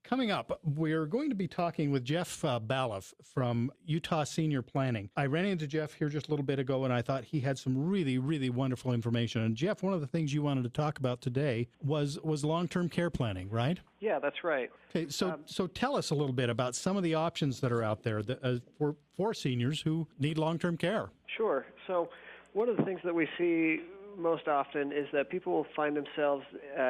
Coming up, we're going to be talking with Jeff Balloff from Utah Senior Planning. I ran into Jeff here just a little bit ago, and I thought he had some really, really wonderful information. And Jeff, one of the things you wanted to talk about today was long-term care planning, right? Yeah, that's right. Okay, so tell us a little bit about some of the options that are out there for seniors who need long-term care. Sure. So one of the things that we see most often is that people find themselves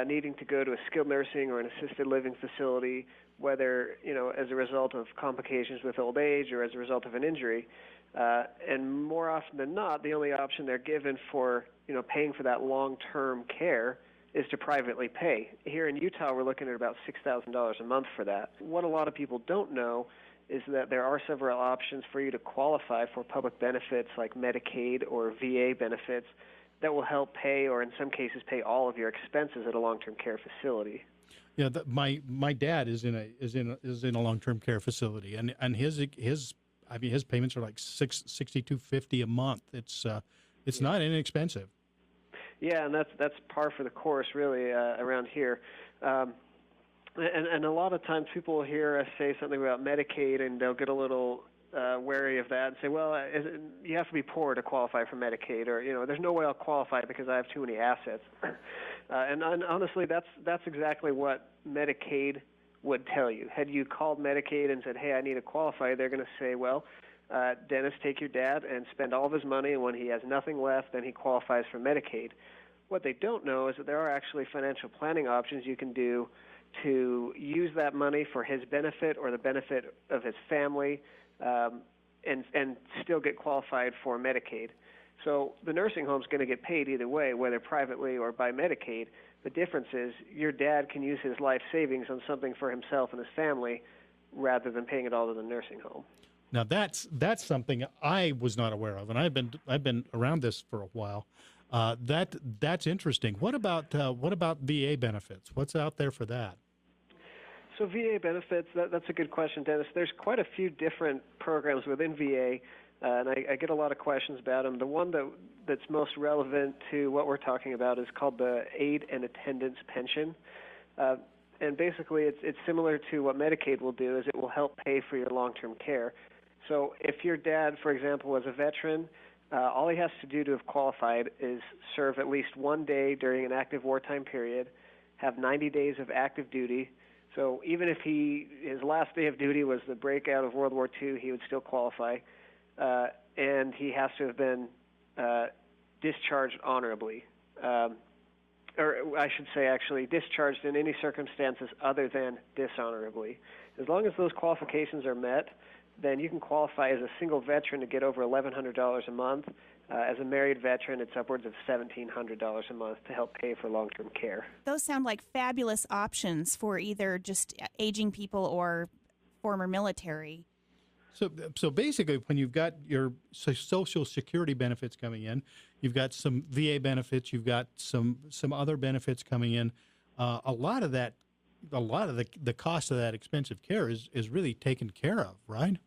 needing to go to a skilled nursing or an assisted living facility, whether as a result of complications with old age or as a result of an injury. And more often than not, the only option they're given for paying for that long-term care is to privately pay. Here in Utah, we're looking at about $6,000 a month for that. What a lot of people don't know is that there are several options for you to qualify for public benefits like Medicaid or VA benefits that will help pay, or in some cases pay all of your expenses at a long-term care facility. Yeah, my dad is in a long-term care facility, and his payments are like $62.50 a month. It's not inexpensive. Yeah, and that's par for the course, really, around here. And a lot of times people will hear us say something about Medicaid, and they'll get a little wary of that and say, well, you have to be poor to qualify for Medicaid, or there's no way I'll qualify because I have too many assets. And honestly, that's exactly what Medicaid would tell you. Had you called Medicaid and said, hey, I need to qualify, they're going to say, well, Dennis, take your dad and spend all of his money, and when he has nothing left, then he qualifies for Medicaid. What they don't know is that there are actually financial planning options you can do to use that money for his benefit or the benefit of his family, and still get qualified for Medicaid. So the nursing home's going to get paid either way, whether privately or by Medicaid. The difference is your dad can use his life savings on something for himself and his family rather than paying it all to the nursing home. Now that's something I was not aware of, and I've been around this for a while. That's interesting. What about VA benefits? What's out there for that? So VA benefits, that's a good question, Dennis. There's quite a few different programs within VA, and I get a lot of questions about them. The one that's most relevant to what we're talking about is called the Aid and Attendance Pension. And basically it's similar to what Medicaid will do, is it will help pay for your long-term care. So if your dad, for example, was a veteran, all he has to do to have qualified is serve at least one day during an active wartime period, have 90 days of active duty. So even if his last day of duty was the breakout of World War II, he would still qualify. And he has to have been discharged honorably. Or I should say, actually, discharged in any circumstances other than dishonorably. As long as those qualifications are met, then you can qualify as a single veteran to get over $1,100 a month. As a married veteran, it's upwards of $1,700 a month to help pay for long-term care. Those sound like fabulous options for either just aging people or former military. So basically, when you've got your Social Security benefits coming in, you've got some VA benefits, you've got some other benefits coming in. A lot of the cost of that expensive care is really taken care of, right?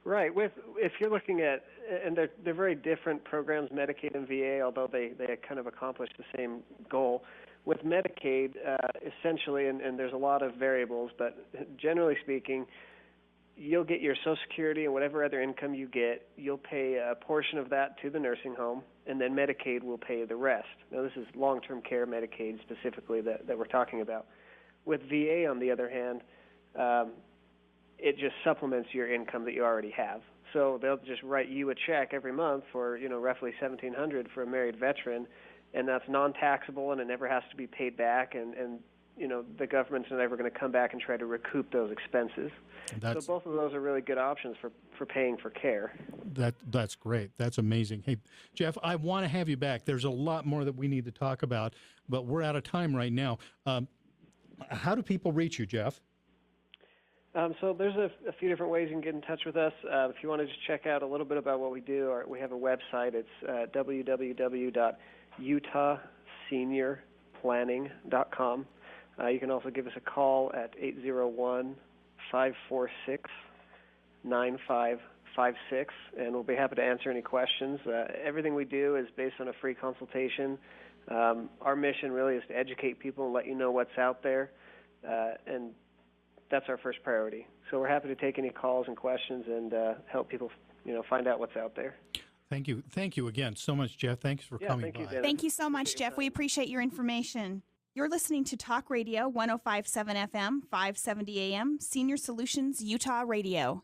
Right. If you're looking at, and they're very different programs, Medicaid and VA, although they kind of accomplish the same goal. With Medicaid, essentially, and there's a lot of variables, but generally speaking, you'll get your Social Security and whatever other income you get, you'll pay a portion of that to the nursing home, and then Medicaid will pay the rest. Now, this is long-term care Medicaid specifically that we're talking about. With VA, on the other hand, it just supplements your income that you already have. So they'll just write you a check every month for roughly $1,700 for a married veteran, and that's non-taxable, and it never has to be paid back, and the government's never going to come back and try to recoup those expenses. So both of those are really good options for paying for care. That's great. That's amazing. Hey, Jeff, I want to have you back. There's a lot more that we need to talk about, but we're out of time right now. How do people reach you, Jeff? So there's a few different ways you can get in touch with us. If you want to just check out a little bit about what we do, we have a website. It's www.utahseniorplanning.com. You can also give us a call at 801-546-9556, and we'll be happy to answer any questions. Everything we do is based on a free consultation. Our mission really is to educate people and let you know what's out there. And that's our first priority. So we're happy to take any calls and questions and help people, find out what's out there. Thank you again so much, Jeff. Thanks for coming thank you, by. Dennis. Thank you so much, Jeff. We appreciate your information. You're listening to Talk Radio 105.7 FM, 570 AM, Senior Solutions Utah Radio.